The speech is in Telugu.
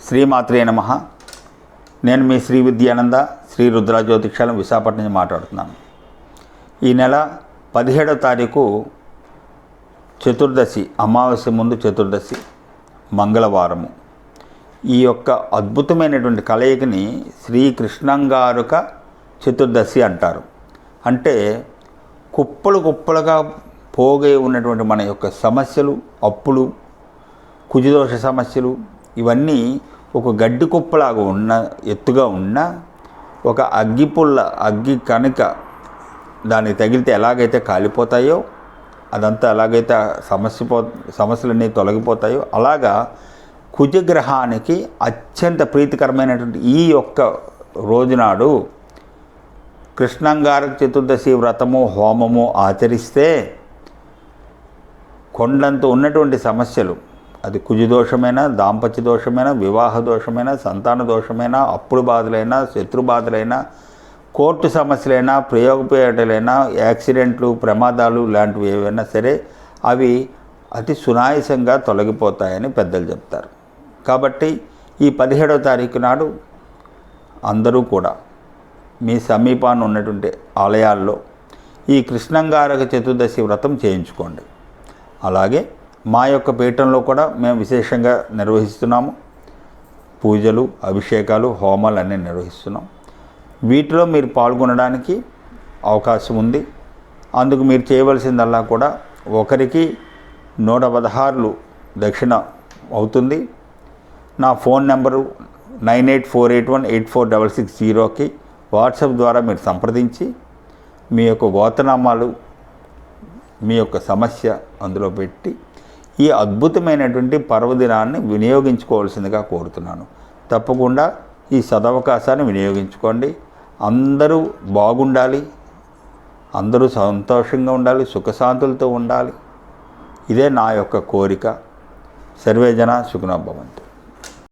శ్రీమాత్రే నమః. నేను మీ శ్రీ విద్యానంద శ్రీ రుద్ర జ్యోతిష్యాలయం విశాఖపట్నం నుంచి మాట్లాడుతున్నాను. ఈ నెల 17వ తారీఖు చతుర్దశి, అమావాస్య ముందు చతుర్దశి, మంగళవారము. ఈ యొక్క అద్భుతమైనటువంటి కలయికని శ్రీకృష్ణంగారక చతుర్దశి అంటారు. అంటే కుప్పలు కుప్పలుగా పోగే ఉన్నటువంటి మన యొక్క సమస్యలు, అప్పులు, కుజదోష సమస్యలు, ఇవన్నీ ఒక గడ్డి కుప్పలాగా ఉన్న ఎత్తుగా ఉన్న ఒక అగ్గి కనుక దానికి తగిలితే ఎలాగైతే కాలిపోతాయో, అదంతా ఎలాగైతే సమస్యలన్నీ తొలగిపోతాయో, అలాగా కుజగ్రహానికి అత్యంత ప్రీతికరమైనటువంటి ఈ యొక్క రోజునాడు కృష్ణంగారక చతుర్దశి వ్రతము, హోమము ఆచరిస్తే కొండంత ఉన్నటువంటి సమస్యలు, అది కుజదోషమైనా, దాంపత్య దోషమైనా, వివాహ దోషమైనా, సంతాన దోషమైనా, అప్పుల బాధలైనా, శత్రు బాధలైనా, కోర్టు సమస్యలైనా, ప్రయోగపేటలైనా, యాక్సిడెంట్లు, ప్రమాదాలు లాంటివి ఏవైనా సరే అవి అతి సునాయాసంగా తొలగిపోతాయని పెద్దలు చెప్తారు. కాబట్టి ఈ 17వ తారీఖు నాడు అందరూ కూడా మీ సమీపాన్ని ఉన్నటువంటి ఆలయాల్లో ఈ కృష్ణంగారక చతుర్దశి వ్రతం చేయించుకోండి. అలాగే మా యొక్క పీఠంలో కూడా మేము విశేషంగా నిర్వహిస్తున్నాము. పూజలు, అభిషేకాలు, హోమాలు అన్నీ నిర్వహిస్తున్నాం. వీటిలో మీరు పాల్గొనడానికి అవకాశం ఉంది. అందుకు మీరు చేయవలసిందల్లా కూడా ఒకరికి 116 దక్షిణ అవుతుంది. నా ఫోన్ నెంబరు 9848184660కి వాట్సాప్ ద్వారా మీరు సంప్రదించి మీ యొక్క గోత్రనామాలు, మీ యొక్క సమస్య అందులో పెట్టి ఈ అద్భుతమైనటువంటి పర్వదినాన్ని వినియోగించుకోవాల్సిందిగా కోరుతున్నాను. తప్పకుండా ఈ సదవకాశాన్ని వినియోగించుకోండి. అందరూ బాగుండాలి, అందరూ సంతోషంగా ఉండాలి, సుఖశాంతులతో ఉండాలి. ఇదే నా యొక్క కోరిక. సర్వే జన సుఖినో భవంతు.